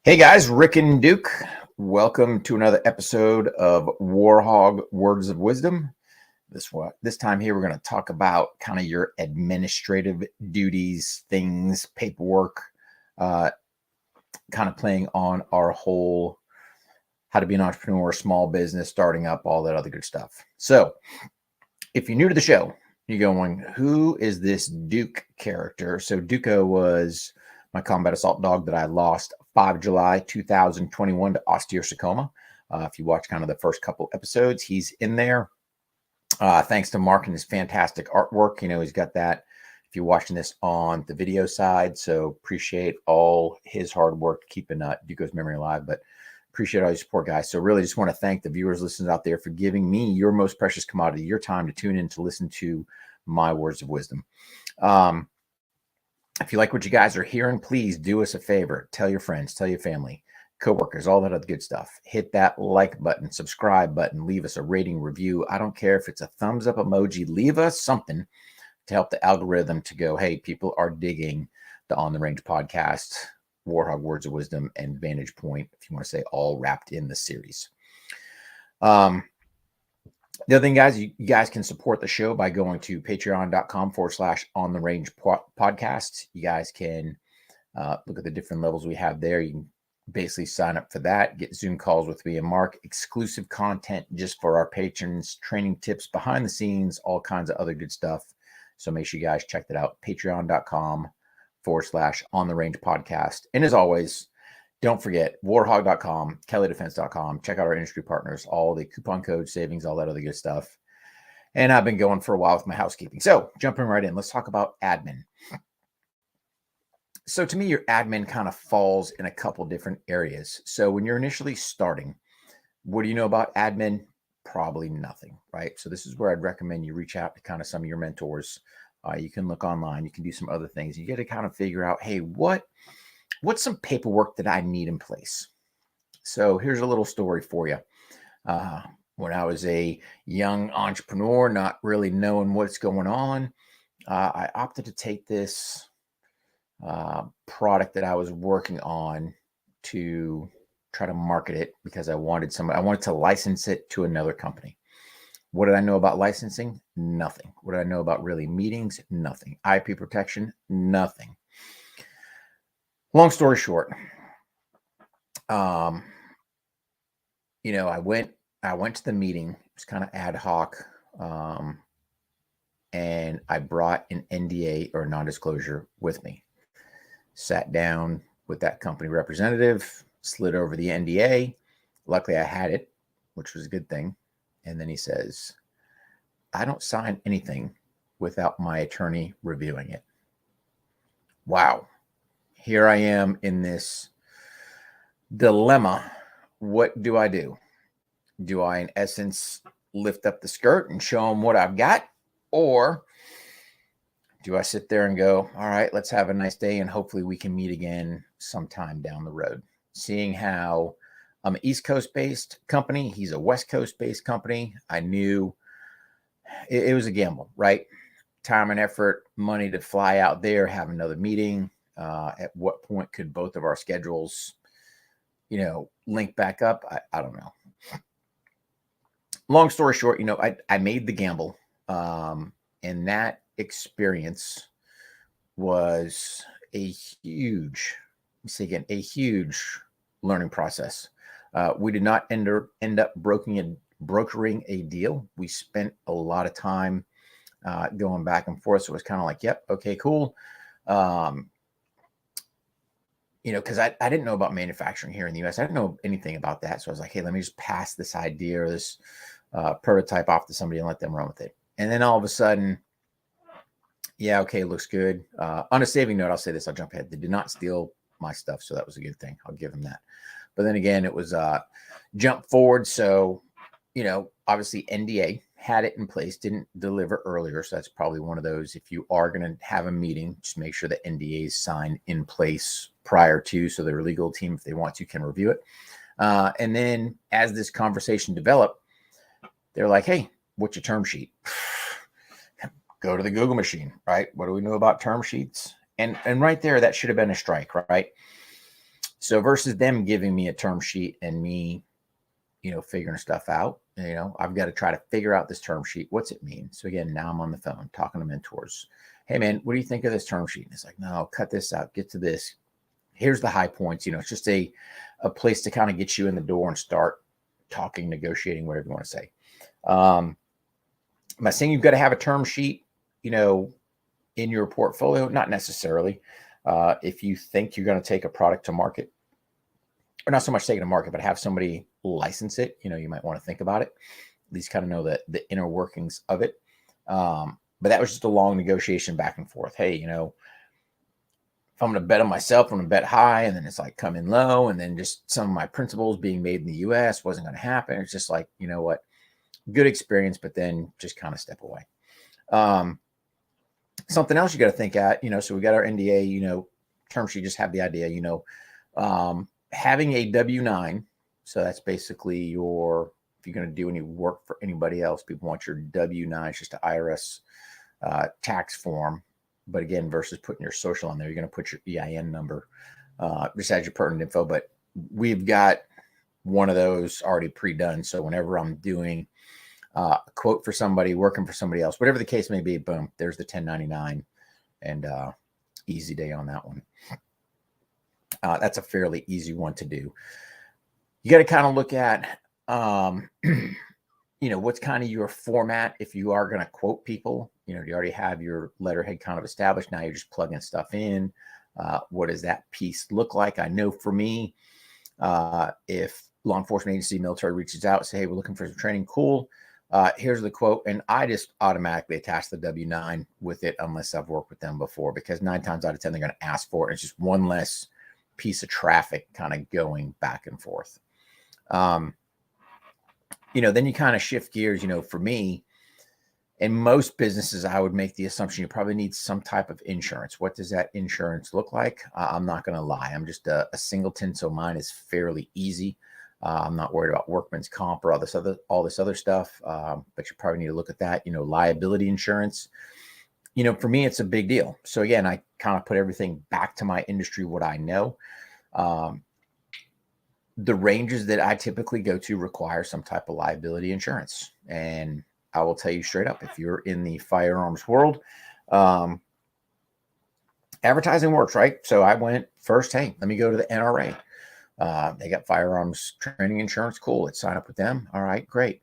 Hey guys, Rick and Duke. Welcome to another episode of War HOGG Words of Wisdom. This time here, we're going to talk about kind of your administrative duties, things, paperwork, kind of playing on our whole how to be an entrepreneur, small business, starting up, all that other good stuff. So if you're new to the show, you're going, who is this Duke character? So Duco was my combat assault dog that I lost 5 July 2021 to osteosarcoma. If you watch kind of the first couple episodes, he's in there. Thanks to Mark and his fantastic artwork. You know, he's got that if you're watching this on the video side. So appreciate all his hard work keeping Duco's memory alive. But appreciate all your support, guys. So really just want to thank the viewers, listeners out there for giving me your most precious commodity, your time to tune in to listen to my words of wisdom. If you like what you guys are hearing, please do us a favor. Tell your friends, tell your family, coworkers, all that other good stuff. Hit that like button, subscribe button, leave us a rating, review. I don't care if it's a thumbs up emoji. Leave us something to help the algorithm to go, hey, people are digging the On the Range podcast, War HOGG Words of Wisdom, and Vantage Point, if you want to say, all wrapped in the series. The other thing, guys, you guys can support the show by going to patreon.com/on the range podcast. You guys can look at the different levels we have there. You can basically sign up for that, get Zoom calls with me and Mark, exclusive content just for our patrons, training tips, behind the scenes, all kinds of other good stuff. So make sure you guys check that out. Patreon.com/on the range podcast. And as always, don't forget warhogg.com, kellydefense.com. Check out our industry partners, all the coupon codes, savings, all that other good stuff. And I've been going for a while with my housekeeping. So jumping right in, let's talk about admin. So to me, your admin kind of falls in a couple different areas. So when you're initially starting, what do you know about admin? Probably nothing, right? So this is where I'd recommend you reach out to kind of some of your mentors. You can look online, you can do some other things. You get to kind of figure out, hey, what's some paperwork that I need in place? So here's a little story for you. When I was a young entrepreneur, not really knowing what's going on, I opted to take this product that I was working on to try to market it because I wanted to license it to another company. What did I know about licensing? Nothing. What did I know about really meetings? Nothing. IP protection? Nothing. Long story short, I went to the meeting. It was kind of ad hoc, and I brought an NDA or non-disclosure with me. Sat down with that company representative, slid over the NDA. Luckily, I had it, which was a good thing. And then he says, "I don't sign anything without my attorney reviewing it." Wow. Here I am in this dilemma. What do I do? Do I, in essence, lift up the skirt and show them what I've got? Or do I sit there and go, all right, let's have a nice day and hopefully we can meet again sometime down the road? Seeing how I'm an East Coast-based company, he's a West Coast-based company, I knew it was a gamble, right? Time and effort, money to fly out there, have another meeting. At what point could both of our schedules, link back up? I don't know. Long story short, I made the gamble. And that experience was a huge learning process. We did not end up brokering a deal. We spent a lot of time going back and forth. So it was kind of like, yep, okay, cool. Because I didn't know about manufacturing here in the US. I didn't know anything about that. So I was like, hey, let me just pass this idea or this prototype off to somebody and let them run with it. And then all of a sudden, yeah, okay, looks good. On a saving note, I'll say this, I'll jump ahead. They did not steal my stuff, so that was a good thing. I'll give them that. But then again, it was jump forward. So, obviously NDA had it in place, didn't deliver earlier. So that's probably one of those. If you are going to have a meeting, just make sure the NDA is signed in place prior to, so their legal team, if they want to, can review it. And then as this conversation developed, they're like, hey, what's your term sheet? Go to the Google machine, right? What do we know about term sheets? And right there, that should have been a strike, right? So versus them giving me a term sheet and me, figuring stuff out, I've got to try to figure out this term sheet. What's it mean? So again, now I'm on the phone talking to mentors. Hey man, what do you think of this term sheet? And it's like, no, cut this out, get to this. Here's the high points. It's just a place to kind of get you in the door and start talking, negotiating, whatever you want to say. Am I saying you've got to have a term sheet, in your portfolio? Not necessarily. If you think you're going to take a product to market, or not so much take it to market, but have somebody license it, you might want to think about it. At least kind of know the inner workings of it. But that was just a long negotiation back and forth. Hey, if I'm going to bet on myself, I'm going to bet high, and then it's like come in low, and then just some of my principles being made in the U.S. wasn't going to happen. It's just like, what, good experience, but then just kind of step away. Something else you got to think at, so we got our NDA, term sheet, just have the idea, having a W-9. So that's basically if you're going to do any work for anybody else, people want your W-9. It's just an IRS tax form. But again, versus putting your social on there, you're going to put your EIN number, just as your pertinent info. But we've got one of those already pre-done. So whenever I'm doing a quote for somebody, working for somebody else, whatever the case may be, boom, there's the 1099, and easy day on that one. That's a fairly easy one to do. You got to kind of look at, what's kind of your format. If you are going to quote people, you already have your letterhead kind of established. Now you're just plugging stuff in. What does that piece look like? I know for me, if law enforcement agency, military reaches out, say, hey, we're looking for some training. Cool. Here's the quote. And I just automatically attach the W-9 with it unless I've worked with them before, because 9 times out of 10, they're going to ask for it. It's just one less piece of traffic kind of going back and forth. Then you kind of shift gears. For me, in most businesses, I would make the assumption you probably need some type of insurance. What does that insurance look like? I'm not going to lie. I'm just a singleton, so mine is fairly easy. I'm not worried about workman's comp or all this other stuff. But you probably need to look at that. Liability insurance. For me, it's a big deal. So again, I kind of put everything back to my industry, what I know. The ranges that I typically go to require some type of liability insurance. And I will tell you straight up, if you're in the firearms world, advertising works, right? So I went first, hey, let me go to the NRA. They got firearms training insurance. Cool. Let's sign up with them. All right, great.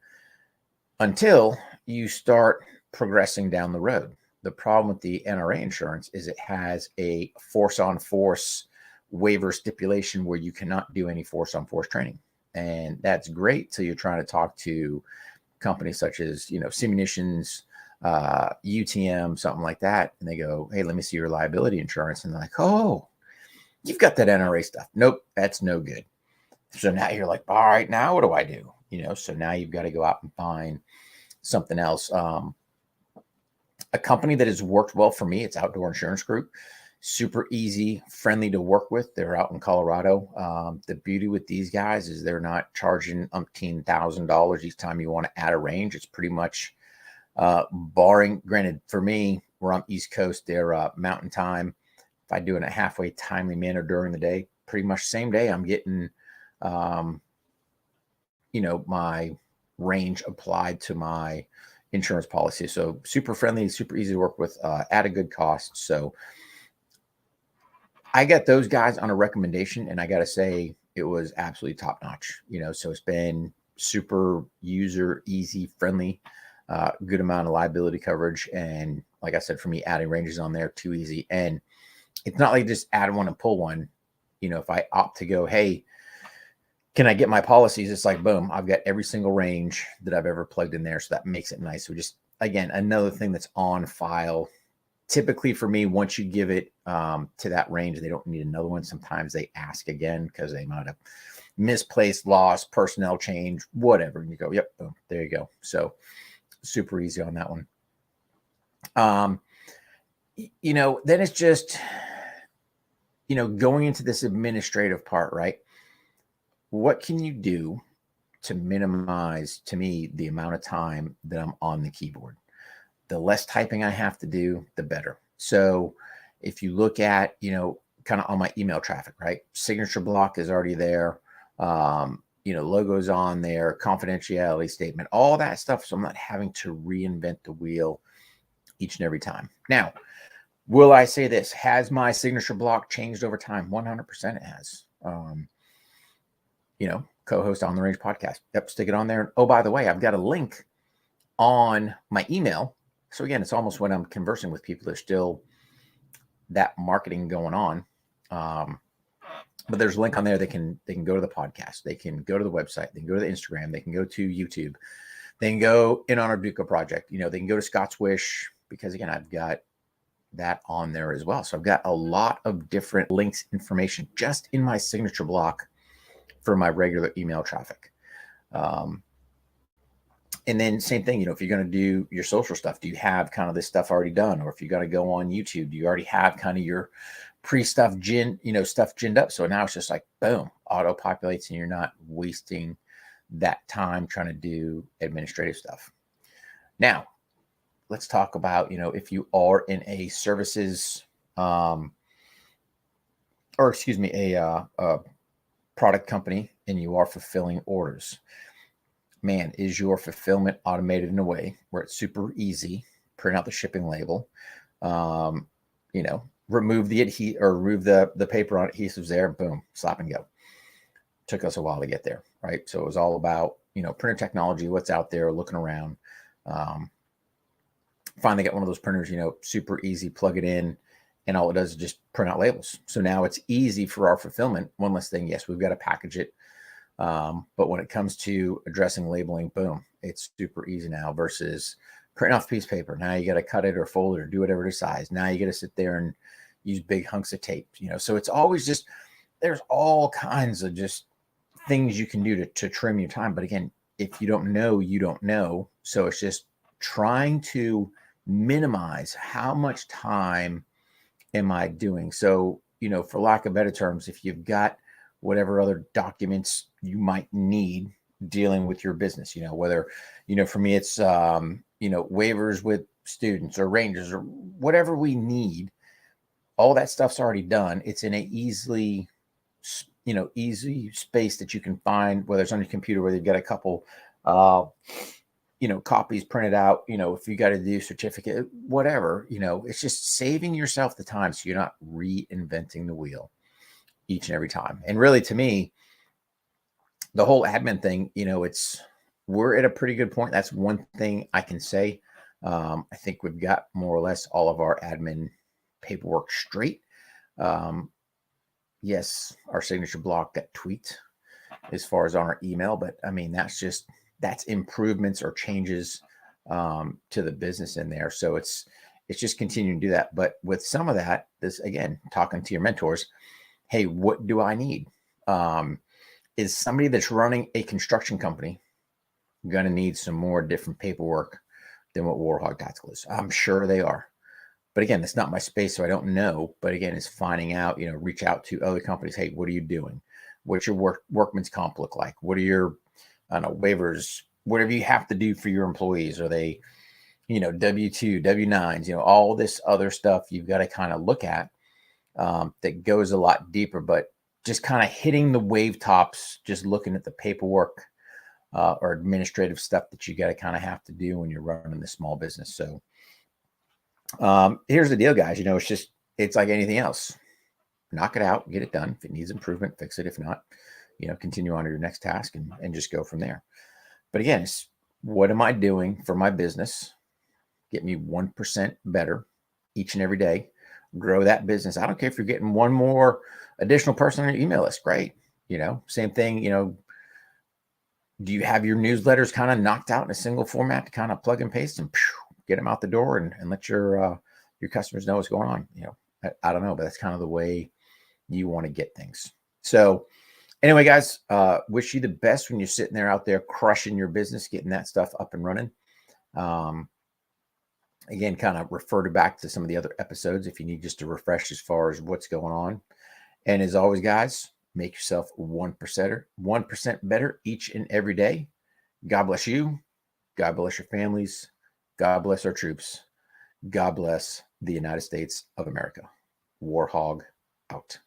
Until you start progressing down the road. The problem with the NRA insurance is it has a force-on-force waiver stipulation where you cannot do any force-on-force training. And that's great till you're trying to talk to companies such as, Simunitions, UTM, something like that. And they go, hey, let me see your liability insurance. And they're like, oh, you've got that NRA stuff. Nope, that's no good. So now you're like, all right, now what do I do? So now you've got to go out and find something else. A company that has worked well for me, it's Outdoor Insurance Group. Super easy, friendly to work with. They're out in Colorado. The beauty with these guys is they're not charging $1,000 each time you want to add a range. It's pretty much barring, granted, for me, where I'm East Coast, they're mountain time. If I do it in a halfway timely manner during the day, pretty much same day, I'm getting, my range applied to my insurance policy. So super friendly, super easy to work with, at a good cost. So I got those guys on a recommendation, and I got to say it was absolutely top notch. So it's been super user easy, friendly, good amount of liability coverage. And like I said, for me, adding ranges on there, too easy. And it's not like just add one and pull one. If I opt to go, hey, can I get my policies? It's like, boom, I've got every single range that I've ever plugged in there. So that makes it nice. So just, again, another thing that's on file. Typically for me, once you give it to that range, they don't need another one. Sometimes they ask again because they might have misplaced, lost, personnel change, whatever. And you go, yep, boom, there you go. So super easy on that one. Then it's just, going into this administrative part, right? What can you do to minimize, to me, the amount of time that I'm on the keyboard? The less typing I have to do, the better. So if you look at, kind of on my email traffic, right? Signature block is already there. Logos on there, confidentiality statement, all that stuff. So I'm not having to reinvent the wheel each and every time. Now, will I say this? Has my signature block changed over time? 100% it has. Co-host On the Range podcast. Yep, stick it on there. Oh, by the way, I've got a link on my email. So again, it's almost when I'm conversing with people, there's still that marketing going on. But there's a link on there. They can go to the podcast. They can go to the website. They can go to the Instagram. They can go to YouTube. They can go in on our Duco project. They can go to Scott's Wish, because again, I've got that on there as well. So I've got a lot of different links, information just in my signature block for my regular email traffic. And then same thing, if you're going to do your social stuff, do you have kind of this stuff already done? Or if you're going to go on YouTube, do you already have kind of your stuff ginned up? So now it's just like, boom, auto populates, and you're not wasting that time trying to do administrative stuff. Now, let's talk about, if you are in a services, a product company and you are fulfilling orders. Man, is your fulfillment automated in a way where it's super easy? Print out the shipping label, remove the paper on adhesives there, boom, slap and go. Took us a while to get there, right? So it was all about, printer technology, what's out there, looking around. Finally got one of those printers, super easy, plug it in, and all it does is just print out labels. So now it's easy for our fulfillment. One less thing, yes, we've got to package it. But when it comes to addressing labeling, boom, it's super easy now versus printing off a piece of paper. Now you got to cut it or fold it or do whatever to size. Now you got to sit there and use big hunks of tape, so it's always just, there's all kinds of just things you can do to trim your time. But again, if you don't know, you don't know. So it's just trying to minimize how much time am I doing. So, for lack of better terms, if you've got whatever other documents you might need dealing with your business, whether, for me, it's, waivers with students or rangers or whatever we need, all that stuff's already done. It's in a easy space that you can find, whether it's on your computer, whether you've got a couple, copies printed out, if you got to do certificate, whatever, it's just saving yourself the time. So you're not reinventing the wheel each and every time. And really, to me, the whole admin thing, we're at a pretty good point. That's one thing I can say. I think we've got more or less all of our admin paperwork straight. Yes, our signature block got tweaked as far as on our email, but I mean, that's improvements or changes to the business in there. So it's just continuing to do that. But with some of that, this, again, talking to your mentors, hey, what do I need? Is somebody that's running a construction company going to need some more different paperwork than what War HOGG Tactical is? I'm sure they are. But again, it's not my space, so I don't know. But again, it's finding out, reach out to other companies. Hey, what are you doing? What's your workman's comp look like? What are your, waivers, whatever you have to do for your employees? Are they, W-2, W-9s, all this other stuff you've got to kind of look at that goes a lot deeper. But just kind of hitting the wave tops, just looking at the paperwork or administrative stuff that you got to kind of have to do when you're running the small business. So here's the deal, guys. It's like anything else. Knock it out, get it done. If it needs improvement, fix it. If not, continue on to your next task and just go from there. But again, it's what am I doing for my business? Get me 1% better each and every day. Grow that business. I don't care if you're getting one more additional person on your email list. Great. Same thing, do you have your newsletters kind of knocked out in a single format to kind of plug and paste and get them out the door and let your customers know what's going on? I don't know, but that's kind of the way you want to get things. So anyway, guys, wish you the best when you're sitting there out there crushing your business, getting that stuff up and running. Again, kind of refer back to some of the other episodes if you need just to refresh as far as what's going on. And as always, guys, make yourself 1% better each and every day. God bless you. God bless your families. God bless our troops. God bless the United States of America. War HOGG out.